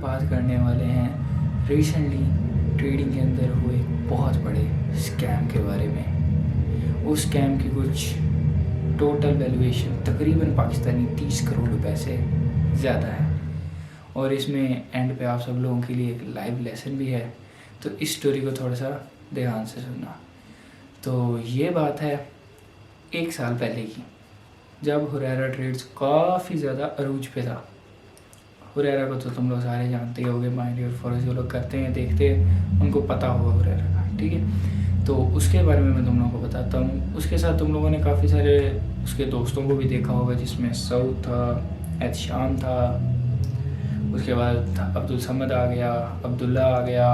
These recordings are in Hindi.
बात करने वाले हैं रिसेंटली ट्रेडिंग के अंदर हुए बहुत बड़े स्कैम के बारे में। उस स्कैम की कुछ टोटल वैल्यूएशन तकरीबन पाकिस्तानी 30 करोड़ रुपए से ज़्यादा है, और इसमें एंड पे आप सब लोगों के लिए एक लाइव लेसन भी है, तो इस स्टोरी को थोड़ा सा ध्यान से सुनना। तो ये बात है 1 साल पहले की, जब हुरैरा ट्रेड्स काफ़ी ज़्यादा अरूज पे था। हुरैरा को तो तुम लोग सारे जानते ही होगे, माइंड और फॉरेस्ट जो लोग करते हैं देखते हैं उनको पता होगा हुरैरा का, ठीक है। तो उसके बारे में मैं तुम लोगों को बताता हूँ। उसके साथ तुम लोगों ने काफ़ी सारे उसके दोस्तों को भी देखा होगा, जिसमें सऊद था, एहतशाम था, उसके बाद अब्दुल समद आ गया, अब्दुल्ला आ गया,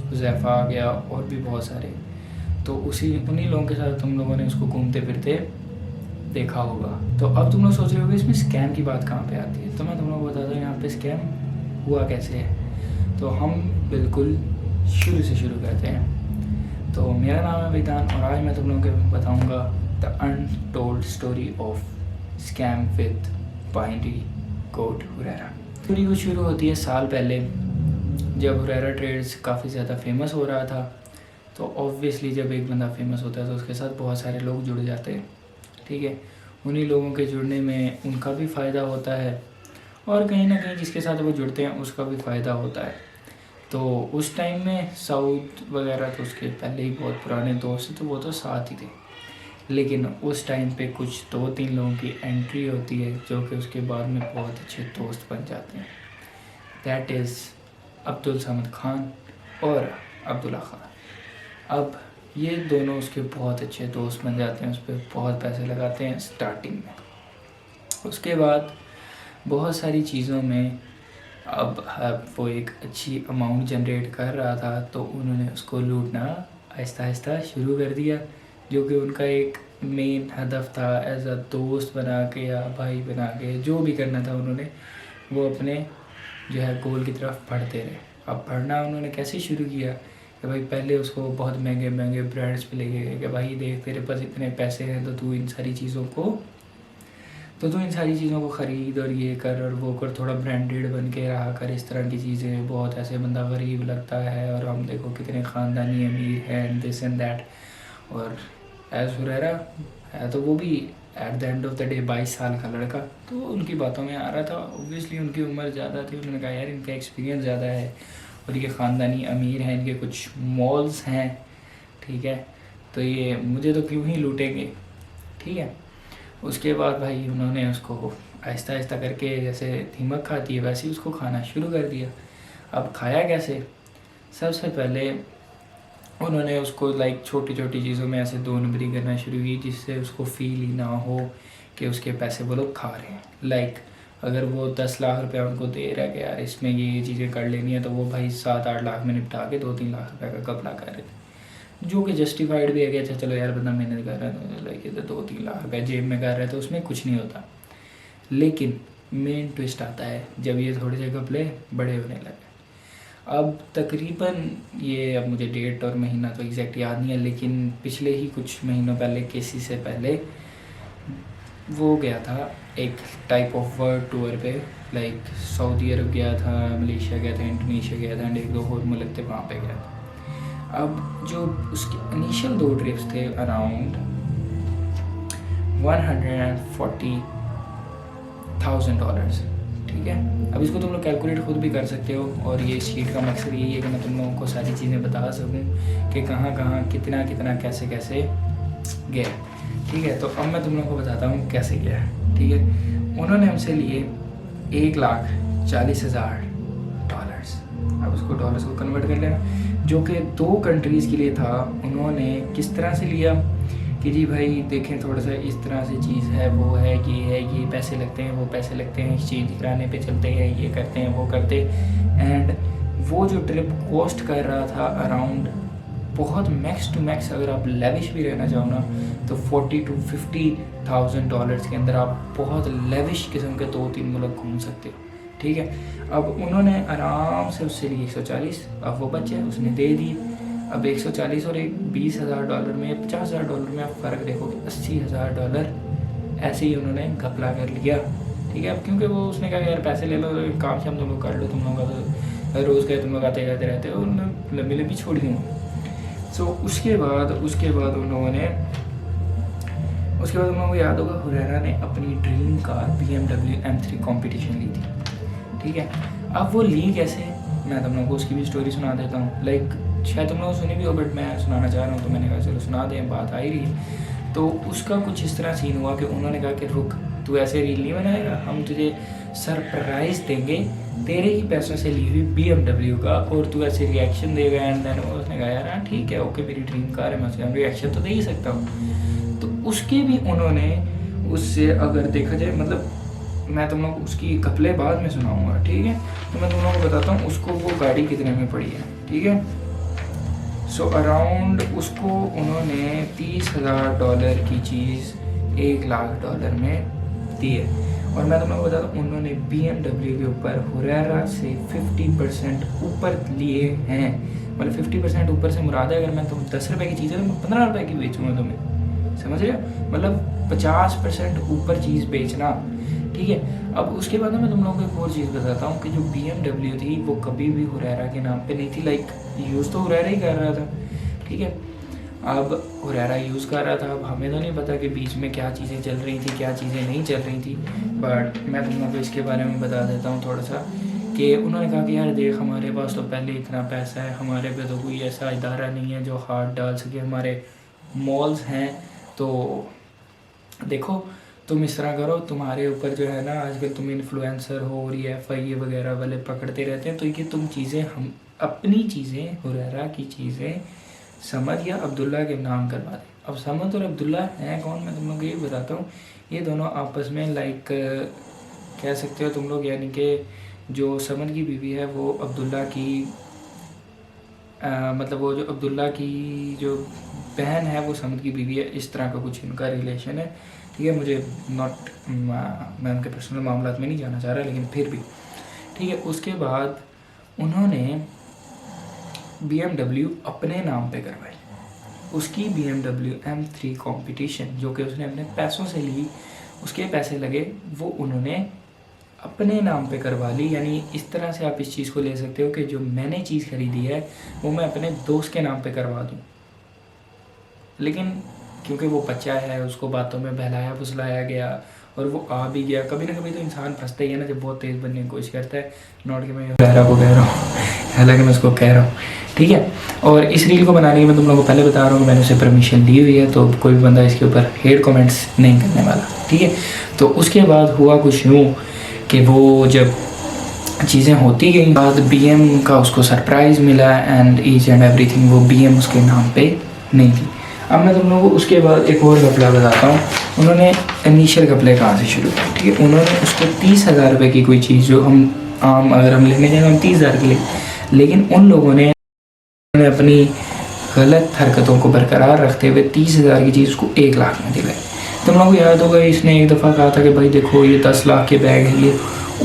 हुज़ैफ़ा आ गया, और भी बहुत सारे। तो उन्हीं लोगों के साथ तुम लोगों ने उसको घूमते फिरते देखा होगा। तो अब तुम लोग सोच रहे होगे इसमें स्कैम की बात कहाँ पे आती है, तो मैं तुम लोग को बताता हूँ यहाँ पे स्कैम हुआ कैसे है। तो हम बिल्कुल शुरू से शुरू करते हैं। तो मेरा नाम है विधान, और आज मैं तुम लोगों को बताऊँगा the untold story of scam with binary code Huraira. Story को शुरू होती है साल पहले, जब हुरैरा ट्रेड्स काफ़ी ज़्यादा फेमस हो रहा था। तो ऑब्वियसली जब एक बंदा फेमस होता है तो उसके साथ बहुत सारे लोग जुड़ जाते हैं, ठीक है। उन्हीं लोगों के जुड़ने में उनका भी फ़ायदा होता है, और कहीं ना कहीं जिसके साथ वो जुड़ते हैं उसका भी फ़ायदा होता है। तो उस टाइम में सऊद वगैरह तो उसके पहले ही बहुत पुराने दोस्त थे, तो वो तो साथ ही थे। लेकिन उस टाइम पे कुछ 2-3 लोगों की एंट्री होती है जो कि उसके बाद में बहुत अच्छे दोस्त बन जाते हैं। दैट इज़ अब्दुल समद खान और अब्दुल्ला खान। अब ये दोनों उसके बहुत अच्छे दोस्त बन जाते हैं, उस पर बहुत पैसे लगाते हैं स्टार्टिंग में। उसके बाद बहुत सारी चीज़ों में अब वो एक अच्छी अमाउंट जनरेट कर रहा था, तो उन्होंने उसको लूटना आहिस्ता आहिस्ता शुरू कर दिया, जो कि उनका एक मेन हदफ था। एज अ दोस्त बना के या भाई बना के जो भी करना था उन्होंने, वो अपने जो है गोल की तरफ बढ़ते रहे। अब बढ़ना उन्होंने कैसे शुरू किया कि भाई पहले उसको बहुत महंगे महंगे ब्रांड्स पे लेके गए कि भाई देख तेरे पास इतने पैसे हैं तो तू इन सारी चीज़ों को ख़रीद और ये कर और वो कर, थोड़ा ब्रांडेड बन के रहा कर, इस तरह की चीज़ें। बहुत ऐसे बंदा गरीब लगता है और हम देखो कितने ख़ानदानी अमीर हैं एंड दिस एंड दैट। और एज हुरैरा है तो वो भी at the end of the day 22 साल का लड़का, तो उनकी बातों में आ रहा था। ऑब्वियसली उनकी उम्र ज़्यादा थी, उन्होंने कहा यार इनका एक्सपीरियंस ज़्यादा है और ये ख़ानदानी अमीर हैं, इनके कुछ मॉल्स हैं, ठीक है, तो ये मुझे तो क्यों ही लूटेंगे, ठीक है। उसके बाद भाई उन्होंने उसको आहिस्ता आहिस्ता करके जैसे दीमक खाती है वैसे ही उसको खाना शुरू कर दिया। अब खाया कैसे? सबसे पहले उन्होंने उसको लाइक छोटी छोटी चीज़ों में ऐसे 2 नंबरी करना शुरू की, जिससे उसको फील ही ना हो कि उसके पैसे वो लोग खा रहे हैं। लाइक अगर वो 10 लाख रुपया उनको दे रहा है कि यार इसमें ये चीज़ें कर लेनी है, तो वो भाई 7-8 लाख में निपटा के 2-3 लाख रुपए का घपला कर रहे थे, जो कि जस्टिफाइड भी है कि अच्छा चलो यार बंदा मेहनत कर रहा है, लाइक ये तो 2-3 लाख रुपये जेब में कर रहा है तो उसमें कुछ नहीं होता। लेकिन मेन ट्विस्ट आता है जब ये थोड़े से घपले बड़े होने लगे। अब तकरीबन ये, अब मुझे डेट और महीना तो एग्जैक्ट याद नहीं है, लेकिन पिछले ही कुछ महीनों पहले, किसी से पहले वो गया था एक टाइप ऑफ वर्ल्ड टूर पे। लाइक सऊदी अरब गया था, मलेशिया गया था, इंडोनेशिया गया था एंड 1-2 और मुल्क थे, वहाँ पे गया था। अब जो उसके इनिशियल 2 ट्रिप्स थे अराउंड $140,000, ठीक है। अब इसको तुम लोग कैलकुलेट खुद भी कर सकते हो, और ये शीट का मकसद यही है कि मैं तुम लोगों को सारी चीज़ें बता सकूं कि कहाँ कहाँ कितना कितना कैसे कैसे गया, ठीक है। तो अब मैं तुम लोगों को बताता हूँ कैसे गया, ठीक है। उन्होंने हमसे लिए $1,40,000। अब उसको डॉलर्स को कन्वर्ट कर लेना, जो कि 2 कंट्रीज़ के लिए था। उन्होंने किस तरह से लिया कि जी भाई देखें थोड़ा सा इस तरह से चीज़ है, वो है, ये पैसे लगते हैं, वो पैसे लगते हैं, एक्सचेंज कराने पे चलते हैं, ये करते हैं, वो करते। एंड वो जो ट्रिप कॉस्ट कर रहा था अराउंड, बहुत मैक्स टू मैक्स अगर आप लेविश भी रहना चाहो ना, तो $40,000-50,000 के अंदर आप बहुत लेविश किस्म के 2-3 मुल्क घूम सकते हो, ठीक है। अब उन्होंने आराम से उससे लिए 140, अब वो बचे उसने दे दी। अब 140 और एक $20,000 में, $50,000 में आप फ़र्क देखोगे, $80,000 ऐसे ही उन्होंने घपला कर लिया, ठीक है। अब क्योंकि वो उसने कहा यार पैसे ले लो, एक काम से हम तुम लोग कर लो, तुम लोगों का तो रोज़ का तुम लोग आते जाते रहते हो, लंबी लंबी छोड़ दूँ। सो उसके बाद उन लोगों को याद होगा हुरैरा ने अपनी dream car BMW M3 competition ली थी, ठीक है। अब वो ली कैसे, मैं तुम लोगों को उसकी भी स्टोरी सुना देता हूँ। लाइक शायद तुम लोगों सुनी भी हो, बट मैं सुनाना चाह रहा हूँ, तो मैंने कहा चलो सुना दें, बात आ ही रही है। तो उसका कुछ इस तरह सीन हुआ कि उन्होंने कहा कि रुक, तू ऐसे रील नहीं बनाएगा, हम तुझे सरप्राइज़ देंगे तेरे ही पैसों से ली हुई BMW का, और तू ऐसे रिएक्शन देगा। एंड देन उसने कहा यार हाँ ठीक है, ओके, मेरी ड्रीम कार है, मैं उसका रिएक्शन तो दे ही सकता हूँ। तो उसके भी उन्होंने उससे, अगर देखा जाए, मतलब मैं तुम लोग उसकी कपले बाद में सुनाऊंगा, ठीक है। तो मैं तुम लोगों को बताता हूँ उसको वो गाड़ी कितने में पड़ी है, ठीक है। सो अराउंड उसको उन्होंने $30,000 की चीज़ $1,00,000 में दी है। और मैं तुम लोगों को बताता हूँ उन्होंने BMW के ऊपर हुरैरा से 50% ऊपर लिए हैं। मतलब 50% ऊपर से मुराद है, अगर मैं तुम 10 रुपये की चीज़ है तो मैं 15 रुपये की बेचूँगा तुम्हें, समझ रहे हो। मतलब 50% ऊपर चीज़ बेचना, ठीक है। अब उसके बाद मैं तुम लोगों को एक और चीज़ बताता हूँ कि जो BMW थी वो कभी भी हुरैरा के नाम पे नहीं थी। लाइक यूज़ तो हुरैरा ही कर रहा था, ठीक है। अब हुरैरा यूज़ कर रहा था, अब हमें तो नहीं पता कि बीच में क्या चीज़ें चल रही थी, क्या चीज़ें नहीं चल रही थी। बट मैं तुम लोगों को इसके बारे में बता देता हूँ थोड़ा सा, कि उन्होंने कहा कि यार देख, हमारे पास तो पहले इतना पैसा है, हमारे पे तो कोई ऐसा इदारा नहीं है जो हाथ डाल सके, हमारे मॉल्स हैं, तो देखो तुम इस तरह करो, तुम्हारे ऊपर जो है ना आजकल तुम इन्फ्लुएंसर हो और ये FI वगैरह वाले पकड़ते रहते हैं, तो ये तुम चीज़ें, हम अपनी चीज़ें, हुरैरा की चीज़ें समद या अब्दुल्ला के नाम करवा दें। अब समद और अब्दुल्ला हैं कौन, मैं तुम लोग को ये बताता हूँ। ये दोनों आपस में लाइक कह सकते हो तुम लोग, यानी कि जो समद की बीवी है वो अब्दुल्ला की मतलब वो जो अब्दुल्ला की जो बहन है वो समद की बीवी है, इस तरह का कुछ इनका रिलेशन है, ठीक है। मुझे मैं उनके पर्सनल मामला में नहीं जाना चाह रहा, लेकिन फिर भी ठीक है। उसके बाद उन्होंने BMW अपने नाम पे करवाई, उसकी BMW M3 कंपटीशन जो कि उसने अपने पैसों से ली, उसके पैसे लगे, वो उन्होंने अपने नाम पे करवा ली। यानी इस तरह से आप इस चीज़ को ले सकते हो कि जो मैंने चीज़ खरीदी है वो मैं अपने दोस्त के नाम पे करवा दूँ, लेकिन क्योंकि वो बच्चा है उसको बातों में बहलाया फुसलाया गया और वो आ भी गया। कभी ना कभी तो इंसान फंसता ही है ना, जब बहुत तेज़ बनने की कोशिश करता है। नॉट कि मैं हुरैरा को कह रहा हूँ, हालांकि मैं उसको कह रहा हूँ, ठीक है। और इस रील को बनाने की मैं तुम लोगों को पहले बता रहा हूँ कि मैंने उसे परमिशन ली हुई है, तो कोई भी बंदा इसके ऊपर हेट कमेंट्स नहीं करने वाला, ठीक है। तो उसके बाद हुआ कुछ यूँ कि वो जब चीज़ें होती गई, बाद BM का उसको सरप्राइज़ मिला एंड ईच एंड एवरीथिंग, वो BM उसके नाम पे नहीं थी। अब मैं तुम लोगों को उसके बाद एक और घपला बताता हूँ। उन्होंने इनिशियल घपले कहाँ से शुरू किया, ठीक है। उन्होंने उसको 30,000 रुपये की कोई चीज़, जो हम आम अगर हम लेने जाएँ हम 30,000 की ले, लेकिन उन लोगों ने अपनी गलत हरकतों को बरकरार रखते हुए 30,000 की चीज़ को 1 लाख में दिलाई। तुम लोगों को याद होगा इसने एक दफ़ा कहा था कि भाई देखो ये 10 लाख के बैग है। ये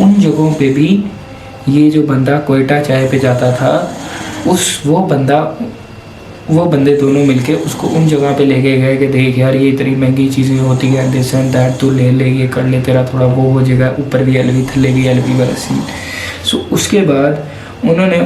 उन जगहों पे भी ये जो बंदा कोयटा चाय पे जाता था, वो बंदे दोनों मिलके उसको उन जगह पे लेके गए कि देख यार ये इतनी महंगी चीज़ें होती हैं, दिस एंड दैट, तू ले ले, ये कर ले, तेरा थोड़ा वो हो जाएगा, ऊपर भी LV थल्ले भी LV वाला सीन। सो उसके बाद उन्होंने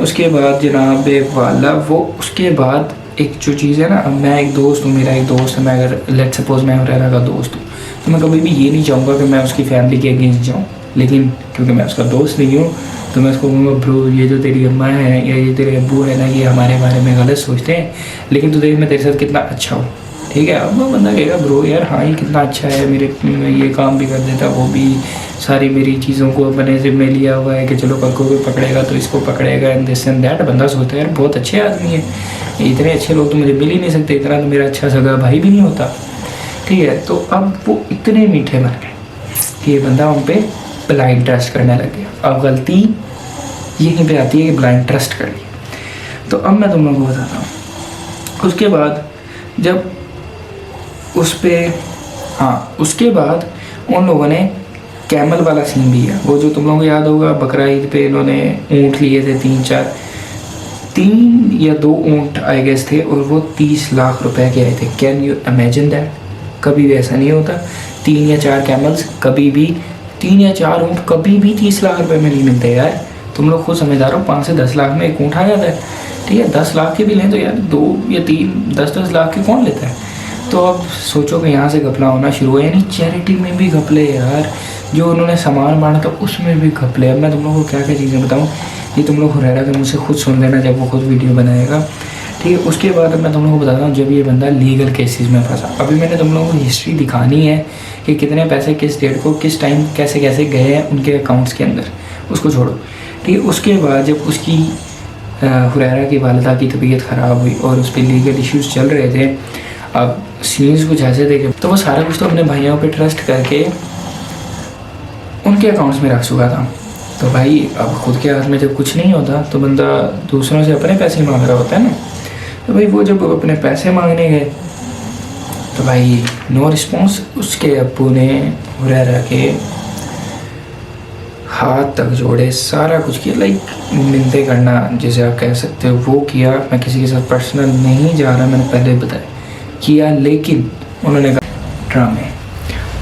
जनाब वाला वो उसके बाद एक जो चीज़ है ना, मैं एक दोस्त हूँ, मेरा एक दोस्त है, मैं अगर लेट सपोज मैं हुरैरा का दोस्त हूँ तो मैं कभी भी ये नहीं चाहूँगा कि मैं उसकी फैमिली के अगेंस्ट जाऊँ, लेकिन क्योंकि मैं उसका दोस्त नहीं हूँ तो मैं उसको कहूँगा ब्रो ये जो तेरी अम्मा है या ये तेरे अब्बू है ना, ये हमारे बारे में गलत सोचते हैं, लेकिन तू देख मैं तेरे साथ कितना अच्छा हूँ, ठीक है। अब वो बंदा कहेगा ब्रो यार हाँ ये कितना अच्छा है, मेरे ये काम भी कर देता, वो भी सारी मेरी चीज़ों को अपने ज़िम्मे लिया हुआ है कि चलो कल को कोई पकड़ेगा तो इसको पकड़ेगा, एंड दिस एंड दैट। बंदा सोचता है यार बहुत अच्छे आदमी है, इतने अच्छे लोग तो मुझे मिल ही नहीं सकते, इतना तो मेरा अच्छा सगा भाई भी नहीं होता, ठीक है। तो अब वो इतने मीठे बन गए कि ये बंदा उन पर ब्लाइंड ट्रस्ट करने लग गया। अब गलती यहीं पे आती है कि ब्लाइंड ट्रस्ट कर लिया। तो अब मैं तुम लोगों को बताता हूँ उसके बाद जब उस पर उसके बाद उन लोगों ने कैमल वाला सीन भी है, वो जो तुम लोगों को याद होगा बकरा ईद पे इन्होंने ऊँट लिए थे 3 या 2 ऊँट आई गेस थे, और वो 30 लाख रुपए के आए थे। Can you imagine that? कभी भी ऐसा नहीं होता, 3 या 4 कैमल्स कभी भी 3 या 4 ऊँट कभी भी 30 लाख रुपए में नहीं मिलते यार। तुम लोग खुद समझदार हो, 5 से 10 लाख में एक ऊँट आ जाता है, ठीक है। 10 लाख के भी लें तो यार 2 या 3 10 लाख के कौन लेता है। तो अब सोचो कि यहाँ से घपला होना शुरू हुआ, यानी चैरिटी में भी घपले यार, जो उन्होंने सामान बांटा था उसमें भी घपले। अब मैं तुम लोगों को क्या क्या चीज़ें बताऊँ, ये तुम लोग हुरैरा के मुझसे खुद सुन लेना जब वो खुद वीडियो बनाएगा, ठीक है। उसके बाद मैं तुम लोगों को बताता हूँ जब ये बंदा लीगल केसेस में फंसा। अभी मैंने तुम लोगों को हिस्ट्री दिखानी है कि कितने पैसे किस डेट को किस टाइम कैसे कैसे गए हैं उनके अकाउंट्स के अंदर, उसको छोड़ो, ठीक है। उसके बाद जब उसकी हुरैरा की वालिदा की तबीयत ख़राब हुई और उस पर लीगल इश्यूज़ चल रहे थे, अब सीन्स कुछ ऐसे देखे तो वो सारा कुछ तो अपने भाइयों पे ट्रस्ट करके उनके अकाउंट्स में रख चुका था। तो भाई अब खुद के हाथ में जब कुछ नहीं होता तो बंदा दूसरों से अपने पैसे मांग रहा होता है ना। तो भाई वो जब अपने पैसे मांगने गए तो भाई नो रिस्पॉन्स। उसके अब्बू ने हुरैरा के हाथ तक जोड़े, सारा कुछ किया, लाइक मिन्नतें करना जैसे आप कह सकते हो वो किया। मैं किसी के साथ पर्सनल नहीं जा रहा, मैंने पहले बताया किया, लेकिन उन्होंने कहा ड्रामे,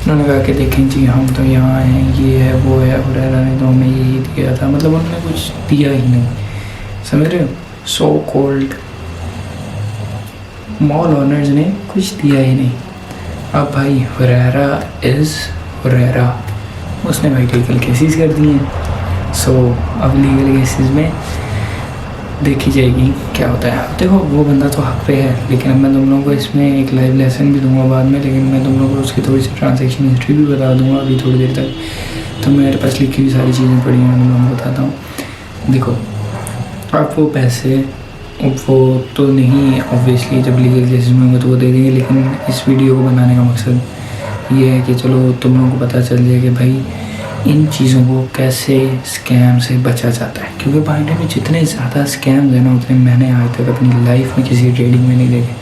उन्होंने कहा कि देखें जी हम तो यहाँ हैं, ये है वो है, हुरैरा ने तो हमें यही दिया था, मतलब उन्होंने कुछ दिया ही नहीं, समझ रहे हो। सो कॉल्ड मॉल ओनर्स ने कुछ दिया ही नहीं। अब भाई हुरैरा इज़ हुरैरा, उसने भाई लीगल केसेस कर दिए हैं। सो अब लीगल केसेस में देखी जाएगी क्या होता है। देखो वो बंदा तो हक पे है, लेकिन अब मैं तुम लोगों को इसमें एक लाइव लेसन भी दूंगा बाद में, लेकिन मैं तुम लोगों को उसकी थोड़ी सी ट्रांजैक्शन हिस्ट्री भी बता दूंगा अभी थोड़ी देर तक। तो मेरे पास लिखी हुई सारी चीज़ें पड़ी हैं, मैं तुम लोगों को बताता हूँ। देखो अब वो पैसे वो तो नहीं, ऑब्वियसली जब लीगल केसेस में होंगे तो वो दे देंगे, लेकिन इस वीडियो को बनाने का मकसद ये है कि चलो तुम लोगों को पता चल जाए कि भाई इन चीज़ों को कैसे स्कैम से बचा जाता है। क्योंकि मार्केट में जितने ज़्यादा स्कैम है ना उतने मैंने आज तक अपनी लाइफ में किसी ट्रेडिंग में नहीं देखे।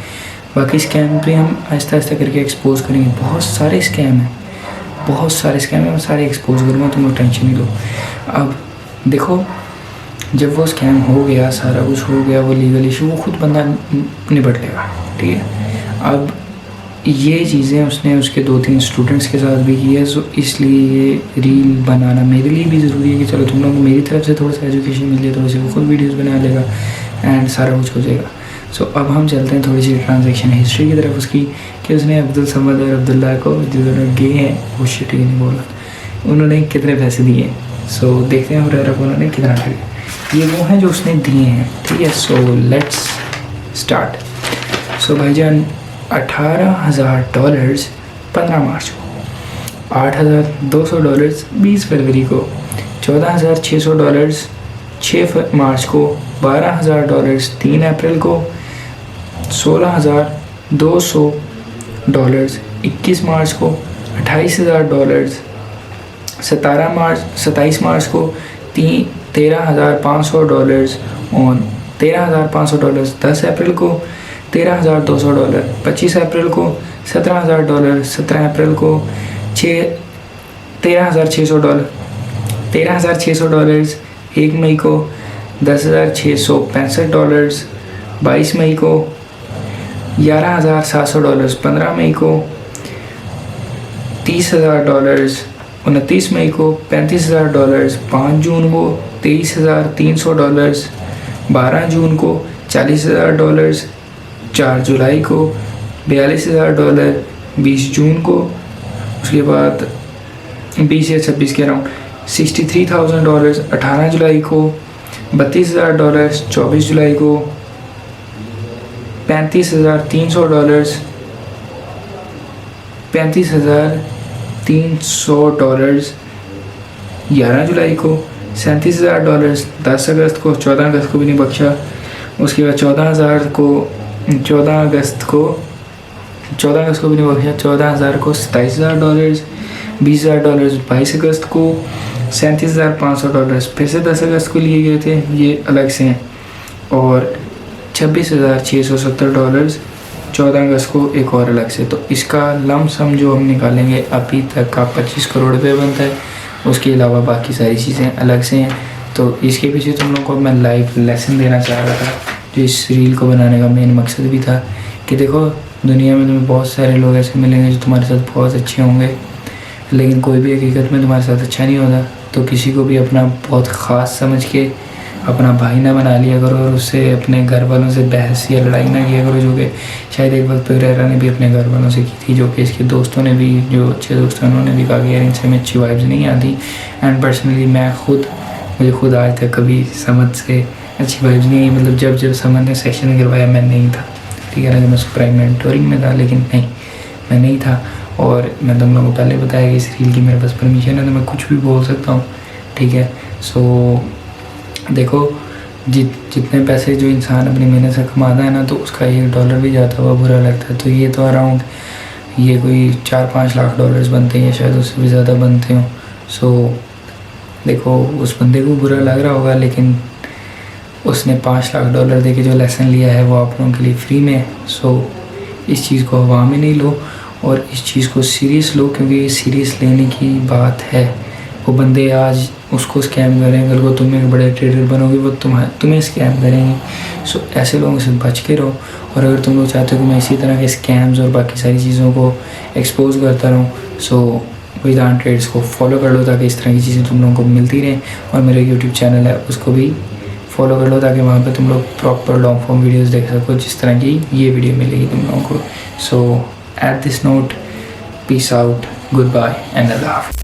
बाकी स्कैम पे हम आहिस्ता आहिस्ता करके एक्सपोज करेंगे। बहुत सारे स्कैम हैं, बहुत सारे स्कैम हैं, मैं सारे एक्सपोज करूँगा, तुम लोग टेंशन नहीं लो। अब देखो जब वो स्कैम हो गया, सारा कुछ हो गया, वो लीगल इशू वो खुद बंदा निपट लेगा, ठीक है। अब ये चीज़ें उसने उसके 2-3 स्टूडेंट्स के साथ भी की है। सो इसलिए ये रील बनाना मेरे लिए भी ज़रूरी है कि चलो तुम लोग को मेरी तरफ से थोड़ा सा एजुकेशन मिल जाए, थोड़ी सी वो खुद वीडियोज़ बना लेगा एंड सारा कुछ हो जाएगा। सो अब हम चलते हैं थोड़ी सी ट्रांजैक्शन हिस्ट्री की तरफ उसकी, कि उसने अब्दुल समद और अब्दुल्ला को जो दोनों गे हैं, वो शिट ही नहीं बोला, उन्होंने कितने पैसे दिए। सो देखते हैं हुरैरा को उन्होंने कितना ठगे। ये वो हैं जो उसने दिए हैं, ठीक है। So let's start. सो भाईजान $18,000 15 मार्च को, $8,200 20 फरवरी को, $14,600 6 मार्च को, $12,000 3 अप्रैल को, $16,200 21 मार्च को, $28,000 27 मार्च को, $13,500 और $13,500 10 अप्रैल को, $13,200 25 अप्रैल को, $17,000 17 अप्रैल को, $13,600 1 मई को, $10,665 22 मई को, $11,700 15 मई को, $30,000 29 मई को, $35,000 5 जून को, $23,300 12 जून को, $40,000 4 जुलाई को, $42,000 20 जून को, उसके बाद 20 या 26 के अराउंड $63,000 18 जुलाई को, $32,000 24 जुलाई को, $35,300 11 जुलाई को, $37,000 10 अगस्त को, 14 अगस्त को भी नहीं बख्शा। उसके बाद 14 अगस्त को भी नहीं बख्शा, 14,000 को, $27,000 $20,000 22 अगस्त को, $37,500 फिर से 10 अगस्त को लिए गए थे, ये अलग से हैं, और $26,670 14 अगस्त को एक और अलग से। तो इसका लमसम जो हम निकालेंगे अभी तक का 25 करोड़ रुपये बनता है। उसके अलावा बाकी सारी चीज़ें अलग से हैं। तो इसके पीछे तुम लोगों को मैं लाइव लेसन देना चाह रहा था, जो इस रील को बनाने का मेन मकसद भी था कि देखो दुनिया में तुम्हें बहुत सारे लोग ऐसे मिलेंगे जो तुम्हारे साथ बहुत अच्छे होंगे, लेकिन कोई भी हकीकत में तुम्हारे साथ अच्छा नहीं होता, तो किसी को भी अपना बहुत ख़ास समझ के अपना भाई ना बना लिया करो और उससे अपने घर वालों से बहस या लड़ाई ना किया करो, जो कि शायद एक वक्त पेरेरा ने भी अपने घर वालों से की थी, जो कि इसके दोस्तों ने भी, जो अच्छे दोस्त हैं उन्होंने भी कहा कि यार इनसे में अच्छी वाइब्स नहीं आती। एंड पर्सनली मुझे खुद आज तक कभी समझ से अच्छी वाइब्स नहीं आई। मतलब जब समझ ने सेशन करवाया मैं नहीं था, ठीक है ना, जब मैं प्राइम मेंटोरिंग में था, लेकिन नहीं मैं नहीं था। और मैं तुम लोगों को पहले बताया कि इस रील की मेरे पास परमिशन है तो मैं कुछ भी बोल सकता हूँ, ठीक है। सो देखो जितने पैसे जो इंसान अपनी मेहनत से कमाता है ना, तो उसका $1 भी जाता हुआ बुरा लगता है। तो ये तो अराउंड ये कोई 4-5 लाख डॉलर्स बनते हैं या शायद उससे भी ज़्यादा बनते हों। सो देखो उस बंदे को बुरा लग रहा होगा, लेकिन उसने $5 लाख दे के जो लेसन लिया है वो आप लोगों के लिए फ्री में है। सो इस चीज़ को हवा में नहीं लो और इस चीज़ को सीरियस लो, क्योंकि ये सीरियस लेने की बात है। वो बंदे आज उसको स्कैम करेंगे, कल को तुम एक बड़े ट्रेडर बनोगे, वो तुम्हें स्कैम करेंगे। सो ऐसे लोगों से बच के रहो। और अगर तुम लोग चाहते हो कि मैं इसी तरह के स्कैम्स और बाकी सारी चीज़ों को एक्सपोज करता रहूँ, सो वेदांत ट्रेड्स को फॉलो कर लो ताकि इस तरह की चीज़ें तुम लोगों को मिलती रहें। और मेरा यूट्यूब चैनल है उसको भी फॉलो कर लो ताकि वहाँ पे तुम लोग प्रॉपर लॉन्ग फॉर्म वीडियोस देख सको, जिस तरह की ये वीडियो मिलेगी तुम लोगों को। So at this note, peace out, goodbye and अल्लाह हाफ़िज़।